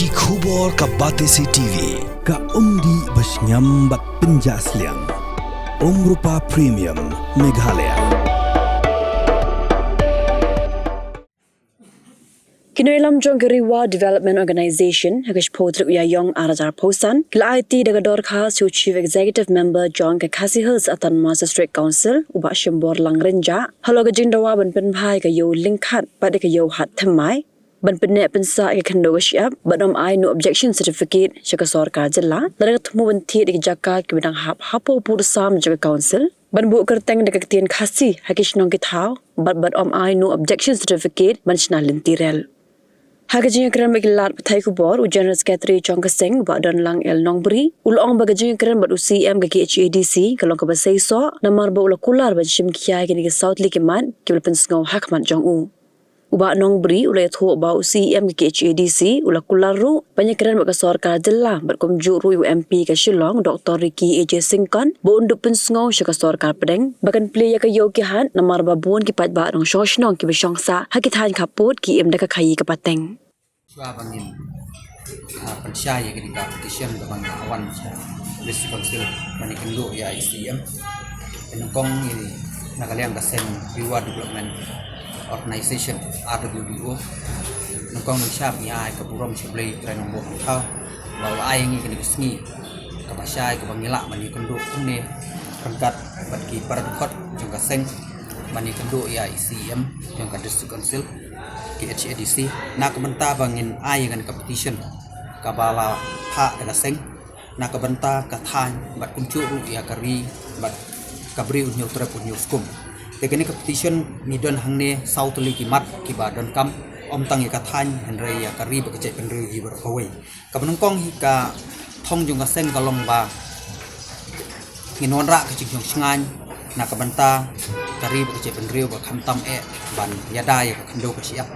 Ki khubor ka Batesi TV ka umdi basnyambat penjaslian Rupa Premium Meghalaya. Kinoilam jong Gariwa Development Organization hagish podruk ya yong arajar posan kila IT dagador kha su Chief Executive Member John Kakasi Hills atan Masa District Council uba shimbor langrenja halo gajing dawa ban pen bhai ka yo linkhat pada ka yo hat thamai ban pen ne pensa ka khando shyap badom I no objection certificate shaka sarkar jilla larat mu ban thi dik jakka ki bidang hap hapo pur sam jaga council ban bu kerteng dak tien khasi hagish nong ki thau badom I no objection certificate ban shnalin tirel Hagajing keren bagi lat petai kubor General Secretary Chong Kaseng buat dan lang el nongbri ulong bagajing keren buat UCM bagi HADC kalau ke basai so namar ba ula kular ban shim kiai kini ke South Likiman ke pen sngau hakman jong u uba nongbri ula thu ba UCM bagi HADC ula kular ru banyak keren bagi sarkar jella berkumju ru UMP ke Shillong Dr. Ricky AJ Singkon bo unduk pen sngau syaka sarkar pedeng bahkan play ya ke yo ki han namar ba buon ki pat ba rong shoshnong ki besongsa hakithan kaput ki em dak khayi ke pateng bangin percaya ketika petition dengan awan District Council menikendo ya ICM penukong ini nakaliang kasen Reward Development Organization RWDO nukong nagsyap niya ay kapurom siya play try ng buong tao bahwa ay ngi kanigisngi kapasyay kapangila menikendo ini rangkat bagi para dukot yung kaseng menikendo ya ICM yung ka District Council HADC na kabanta bangin ay kan competition kabala pa daga seng na kabanta kathan bat kunjuru ya kari bat kabri unyo trap unyo skum teknik competition midon hangne south liki mat kibadon kam omtang ya kathan henre ya kari bakecek penri hi berkawai kabenengkong hika thong jung ka seng kalong ba nginonra kecing sengan na kabanta kari bakecek penri ba khamtam ban yada ya kando ka siap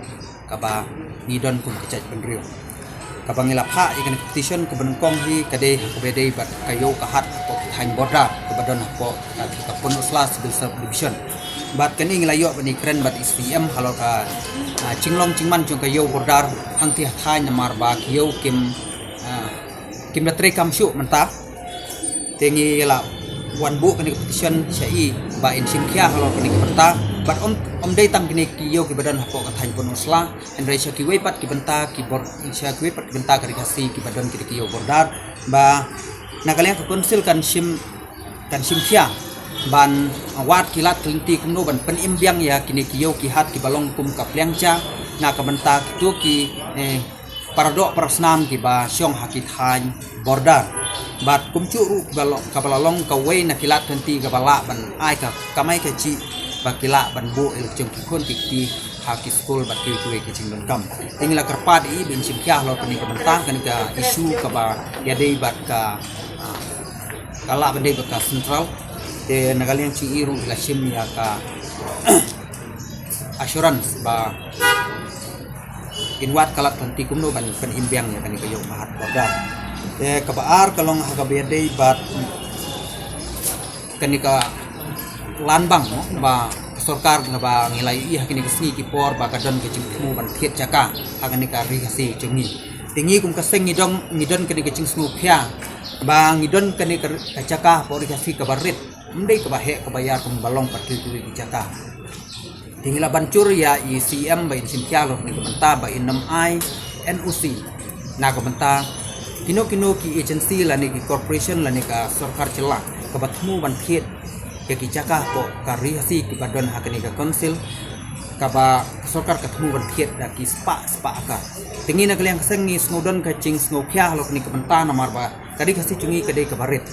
kaba nidon kum kecaj penrio kabangila pha ikan competition kebenengkong hi kade kabede bat kayo kahat ko thain border kabadon ko ka pun usla civil division bat kani nglayo bani kren bat ICM halo ka cinglong cingman jung kayo border hang ti thain namar ba kiyo kim latre kam syu menta tengi la wan bu kani competition syai ba in simkhia halo kani keberta bat om day tam kini kiyo ki badan hapo ka thain pun usla andrai sya ki wepat ki benta ki bor sya ki wepat benta ka dikasi ki badan ki kiyo bordar ba nakalian ka konsil kan sim khia ban wat kilat klinti kumno ban pen imbyang ya kini kiyo ki hat ki balong kum ka plengcha na ka benta tu ki paradok prasnam ki ba syong hakit hain bordar bat kumcu ru balong ka balalong ka we na kilat klinti ka bala ban ai ka kamai ka chi bakila ban bu el jong ki kon ki haki school bat ki kecing don kam tingla kerpat i bin sim kya lo kani kabentang kani ka isu ka ba ya dei bat ka kala ban dei bat ka central te nagalian ci iru ila sim ya ka assurance ba inwat kala tanti kumno ban pen imbyang ya kani kayo mahat boda te kabaar kalong ha ka dei bat kani ka lanbang no ba sarkar na ba ngilai iya kini kesni ki por ba kadon ke cingmu ban thiet jaka agani ka ri kasi cungi tingi kum kaseng ngidon kini ke cing snu phya ba ngidon kini ka jaka por kasi ka barit mendai ka bahe ka bayar kum balong patri ki jaka tingila bancur ya ICM ba in simkya lo ni benta ba inam I NOC na ka benta kino ki agency la ni ki corporation la ni ka sarkar cela ka batmu ban thiet ki jaka ko kari hasi ki badon hakani ka council kaba sarkar katmu ban thiet da ki spa ka tingi na kaliang sengi snodon ka cing snokya lo ni ka benta namar ba kari hasi cungi kade ka barit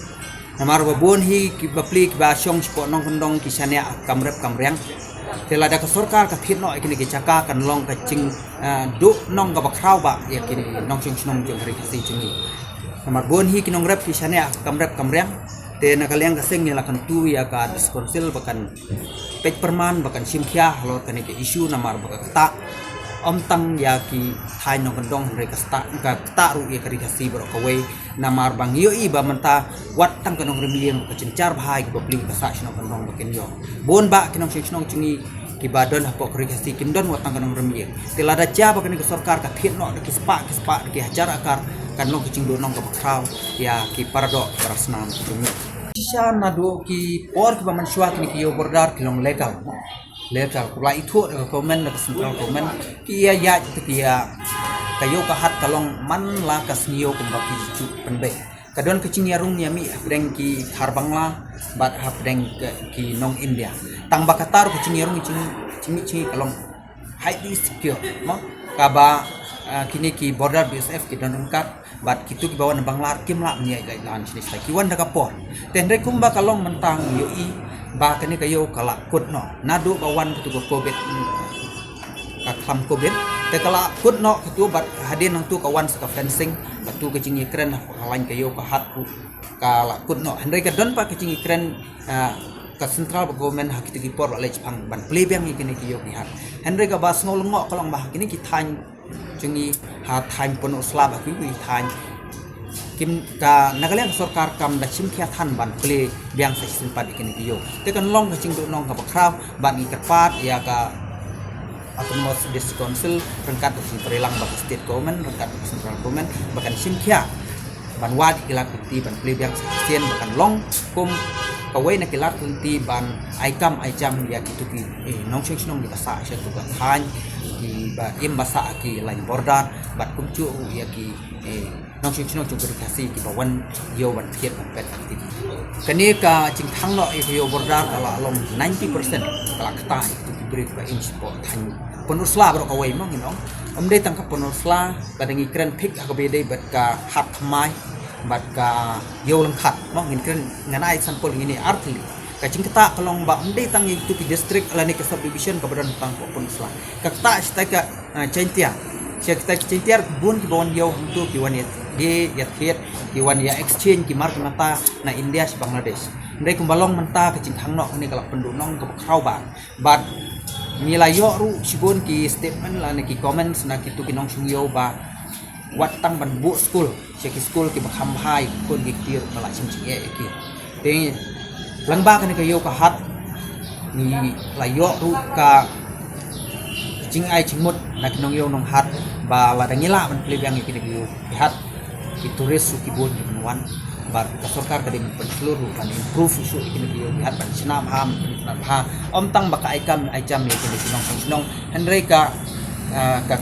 namar ba bon hi ki bapli ki ba syong spo nong kondong ki sania kamrep kamryang tela da ka sarkar ka thiet no ikini ki jaka kan long ka cing du nong ka bakraw ba ya kini nong cing snong jong kari hasi cungi namar bon hi ki nong rep ki sania kamrep kamryang te nakaliang kaseng nila kan tu ya ka diskonsil bahkan pek perman bahkan simkhia lo kani ke isu namar baka kata om tang ya ki thai no kandong re ka sta ru ya kari kasi bro kawe namar bang yo i ba menta wat tang kanong remilian ka cincar bhai ka bli ka sa sino kandong bakin yo bon ba kinong sinong chingi badon hapo korigasi kindon watang kanang remye tilada jaba kani ke sarkar ka thit no ki spa ki hajar akar kan long kicing do nong ka kraw ya ki parado parasnam jumi sisa nado ki por ki baman shwa ki yo bordar ki long legal kula itu komen ke central komen ki ya ki ya kayo ka hat kalong man la kasniyo kumbaki ju penbe kadon kecing yarung yami deng ki harbangla bat hap deng ki nong India tang bakatar kecing yarung cimi kalong high secure mo kaba kini ki border BSF ki don kat bat kitu ki bawan banglar kim la nya lan jenis ki wan daga por tendre kumba kalong mentang yoi ba kini kayo kala kut no nadu bawan kitu covid kaklam covid te kala kut no kitu bat hadin nang tu kawan ska fencing batu kecing ikren lain kayo ka hat kala kut no andre ka don pa kecing ikren ka central government hak kitu ki por le Jepang ban plebang ikini kiyo ki hat andre ka bas ngol ngo kalong bah kini ki than jungi ha than pon slab ki than kim ka nagalian sarkar kam da chim khia than ban ple biang sa simpat ikini kiyo te kan long kecing do nong ka bakraw ban ikerpat ya ka autonomous district council rengkat di perilang bagi state government rengkat di central government bahkan simkia ban wad kilat kunti ban plebiang sekian bahkan long kum kawai na kilat kunti ban aikam aijam ya gitu ki nong sing nong di basa sya tu ban han di ba im basa ki lain bordar bat kumcu ya ki nong sing nong cu kasih ki bawan yo ban thiet ban pet ki kani ka jing thang no yo bordar kala long 90% kala kata itu diberi ba inspo than penusla berok away mong inong dei tangkap penusla badangi kren pik akabede bat ka hat mai bat ka yo lengkat mong kren nganai sampul ini artli kacing kata kalong ba dei tang itu di district alani ke subdivision ka badan tang penusla ka kata stai ka centia kita centiar bun ki bawon yo untuk ki wan di ya thiet ki wan ya exchange ki mark mata na India si Bangladesh dei kumbalong menta kacing hang no ni kala pendunong ka kraw ba bat nilai yo ru sibon ki statement la ki comments na kitu kinong sungyo ba watang ban bu school ki school ki bakham hai kon ki tir mala chim chi e ki te lang ba ka ni kayo ka hat ni la yo ru ka jing ai chimut na kinong yo nong hat ba la dangila ban plebang ki ni hat ki turis ki bon ki wan bar ka sarkar ka ding penseluruh kan improve isu ikini ki hat ban senam ham ha om tang baka aikam aijam ni kini sinong henry ka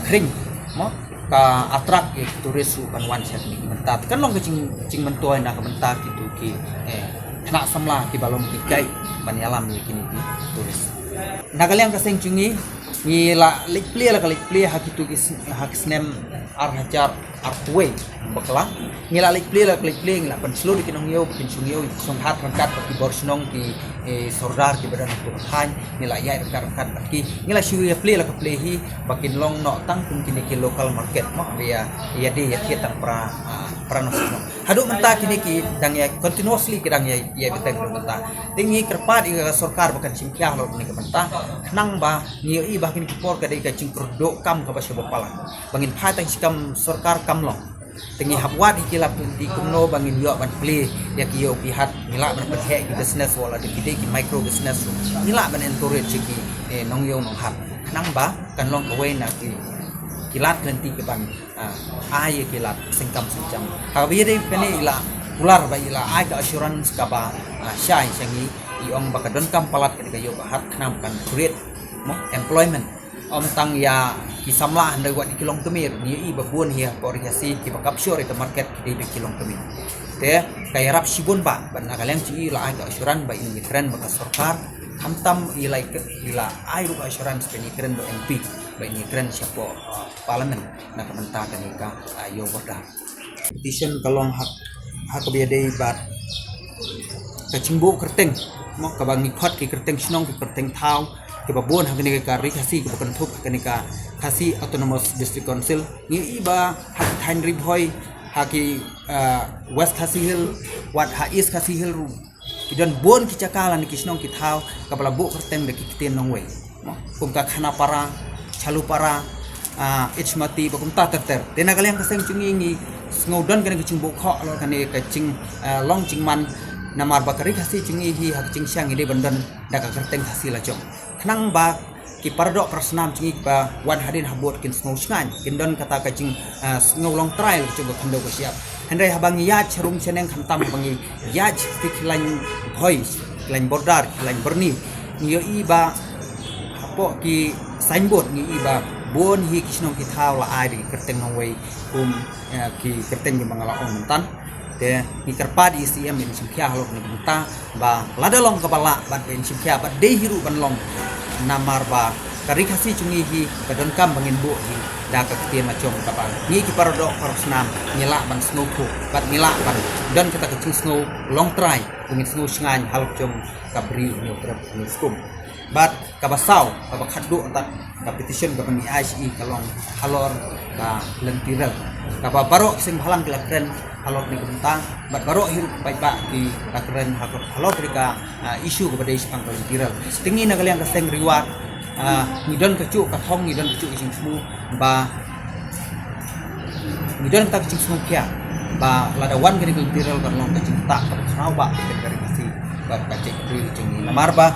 kring mo ka atrak e turis ban wan set ni mentat kan long cing mentoy na ka mentat gitu ki kena samla ki balom ki kai ban yalam ni kini ki turis nagaliang ka seng cungi ni la likpli la likpli hakitu ki hakisnem arhajar artway bakla ngila likpli la likpli ngila penslu di kinong yo pinsung yo song hat rangkat ki borsnong ki sordar ki badan tu han ngila yai rangkat ki ngila shui pli la pli hi bakin long no tang kun kini ki local market mo ya de ya tang pra pranosno hadu menta kini ki dang ya continuously ki dang ya beteng menta tingi kerpat i sarkar bakan simkiang lo ni menta nang ba ni i bakin ki por ka de ka cing produk kam ka ba bapala bangin phatang sikam sarkar kam lo tingi hapwat ikila punti kumno bangin yo ban play ya ki yo pihat nila ban perhe ki business wala de ki micro business nila ban encourage ki nong yo nong hat nang ba kan long away na ki kilat nanti ke ban ai kilat singkam singkam habi de kene ila ular ba ila ai ka assurance ka ba syai sangi iong bakadon kam palat ke yo ba hat knam kan create mo employment om tang ya kisamla handai wat kilong kemir ni i babun hia porigasi ki bakap sure ke market di kilong kemir te kay rap sibon ba ban nagaleng ci ila ai ka assurance ba ini keren ba sarkar hamtam ila ai ru assurance pe ni keren ba MP ba ini keren siapa parlimen na kamenta kanika yo borda petition kalong hak biade bat kacimbu kerteng mo kabang nikot ki kerteng snong ki kerteng thau ke babon hak ni ka rikasi ke bukan thuk kanika khasi autonomous district council ni iba hak thain ribhoi haki west khasi hill wat ha east khasi hill ru kidon bon ki cakala ni kisnong ki thau kabala bu kerteng de ki kiten nong we mo kum ka khana para chalu para ichmati bakum ta ter tena kalian kaseng cungi ni ngodan kan kicing bu kho lo kan ka cing long cing man namar bakari khasi cungi hi hak cing syang ide bandan da ka kerteng khasi la jong nang ba ki paradok persnam chingi ba wan hadin habot kin snow sngan kin don kata ka jing snow long trial chu ga khando ko siap hendai habang ya charum cheneng khantam bangi ya tik lain voice lain bordar lain berni nyo i ba hapo ki signboard ni i ba bon hi kisnong ki thau la ai di kerteng nong wei ki kerteng ni mangala on mentan te ni kerpa di ICM ni simkhia halok ni benta ba lada long kepala bat ben simkhia bat de hiru ban long namar ba kari khasi chungi hi kadon kam bangin bu hi da ka ketian macam kapal ni ki paradok parasnam nyela ban snow ko bat nyela ban dan kita kecing snow long try bungin snow sngan halok jom kabri ni trap ni skum bat kabasau kabakadu tak competition gaban ni ICE kalong halor ka lentiral kaba barok sing halang kelakren halor ni bentang bat barok hirup baik di lakren halor mereka isu kepada isang lentiral tinggi na kalian kaseng reward ngidon kecu kathong ngidon kecu ising smu ba ngidon tak kecing smu kia ba ladawan gani lentiral kalong kecing tak kenau ba dari kasih ba kacek beri cungi namar ba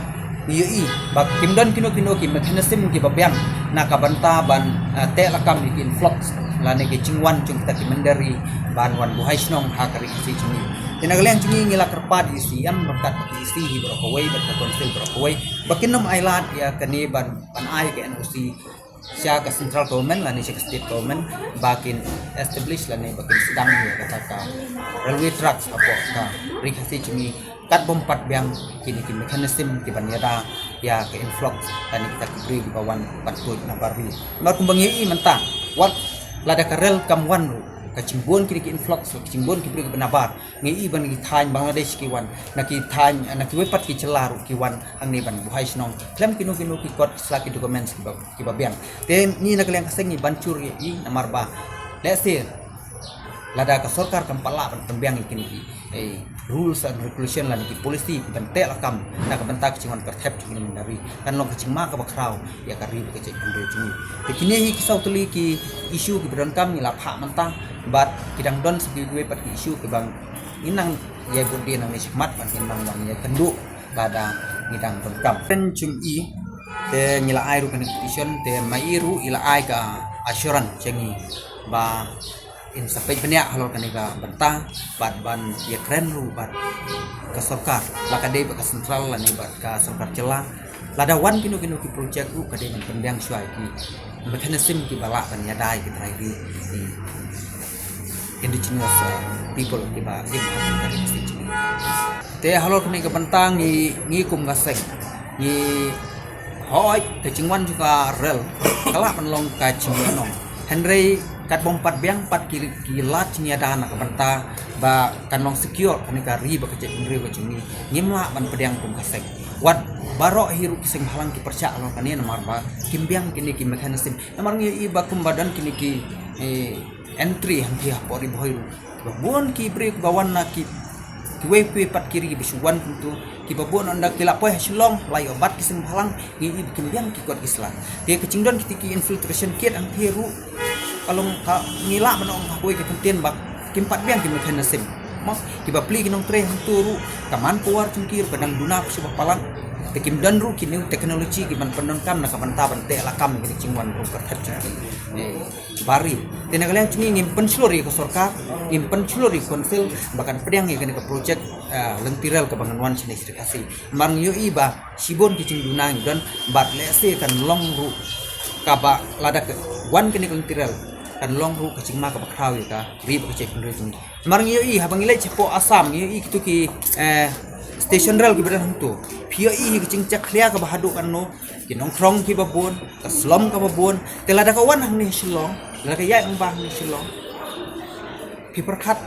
i bak kimdon kino ki mechanism ki babyang na kabanta ban te lakam ki influx la ne ki chingwan chung ta ki mendari ban wan buhai snong ha kari si chungi tinagalian chungi ngila kerpa di siam berkat ki isi hi berokowai berkat konsil berokowai bakinom ailat ya kani ban ai ke NOC sia ke central government la ne sia ke state government bakin establish la ne bakin sedang ya kata railway tracks apa ka rikasi chungi kat bompat biang kini mekanisme ki banyada ya ke influx dan kita kibri di bawan patut na barbi mar kumbangi i mentang wat lada karel kamwan ru kacimbon kini ki influx kacimbon kibri ki benabar ngi i ban ki thain Bangladesh ki wan na ki thain na ki wepat ki celaru ki wan ang ni ban buhai snong klem kinu ki kot slaki documents ki babiang te ni na kaleng kaseng ni bancur i namarba let's say lada ka sarkar kampala ban pembiang kini ki rules and regulation lan ki policy ki bante lakam na ka bentak cingon kertep cingon dari kan long kecing ma ka bakrau ya kari ke cek kunde cungi kini hi kisau tuli ki isu ki beron kam ni lapha mentang bat kidang don segi gue pat ki isu ki bang inang ya gudi nang ni sikmat ban inang bang ya kendu lada ngidang don kam pen cung i te nyila ai ru competition te mairu ila ai ka assurance cengi ba in sampai banyak halor kanika bentang bat ban ya keren lu bat ke sarkar lakade ke sentral lani bat ke sarkar celah lada wan kinu ki project lu kade ban pendang suai ki mekanisme ki balak ban yadai ki trai di indigenous people ki ba jing kali sini te halor kanika bentang ni kum gaseng ni hoi ke cingwan juga rel kala penlong ka cingwanong Henry kat bompat biang pat kilat nyada nak benta ba kanong secure kanika ri ba kecek Henry ba cungi ngimla ban pedang kum kasek wat barok hiru kiseng halang ki percak lo kani namar ba kimbiang kini ki mekanisme namar ngi i ba kum badan kini ki entry hanti hapori bohiru babon ki break bawan na ki we pat kiri bisuan kuntu ki babon anda kilap poe silong lai obat kiseng halang ngi i kimbiang ki kot islam ke kecingdon ki infiltration kit ang hiru kalau ngilak menong hakui ke kentien bak kimpat biang ki mekanisme mak ki bapli kinong tre turu kaman puar cungkir pedang duna subah palang tekim dan ru kini teknologi ki man penon kam na kaman taban te lakam ki cingwan ru kerhat bari tenagalian cungi ngimpen slori ke sarkar ngimpen slori konsil bahkan pedang ki ke project lentiral ke bangunan sini serikasi mang yo iba sibon ki cing duna dan bat lese kan long ru kaba lada ke wan kini lentiral kan long ru kecing ma ka bakrau ya ka ri ba cek ndre jing marang yo i habang ile cepo asam yo i kitu ki station rail ki bedan hantu pio i kecing cek khlia ka bahadu kan no ki nong krong ki babon ka slom ka babon telada ka wan hang ni silong la ka ya ang bah ni silong ki perkat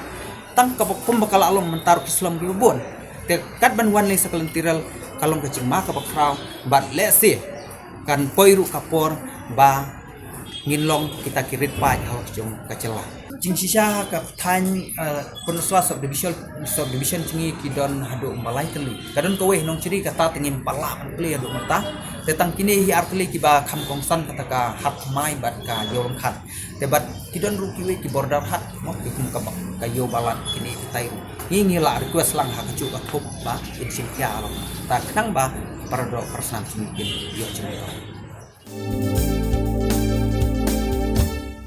tang ka pum bakal alom mentar ki slom ki babon te kat ban wan le sakalentiral kalong kecing ma ka bakrau bat lese kan poiru kapor ba nginlong kita kirit pa halok jong kacela jing sisa ka than penuswa subdivision cingi kidon hadu malai kali kadon kowe nong ciri kata tengim pala kali hadu mata tetang kini hi artli kiba kham kongsan kata ka hat mai bat ka yorong khat tebat kidon ru kiwe ki bordar hat mo bikum ka yo balat kini tai ngila request lang ha kacu ka thop ba in sim kya alam ta knang ba parado persam cingi yo cingi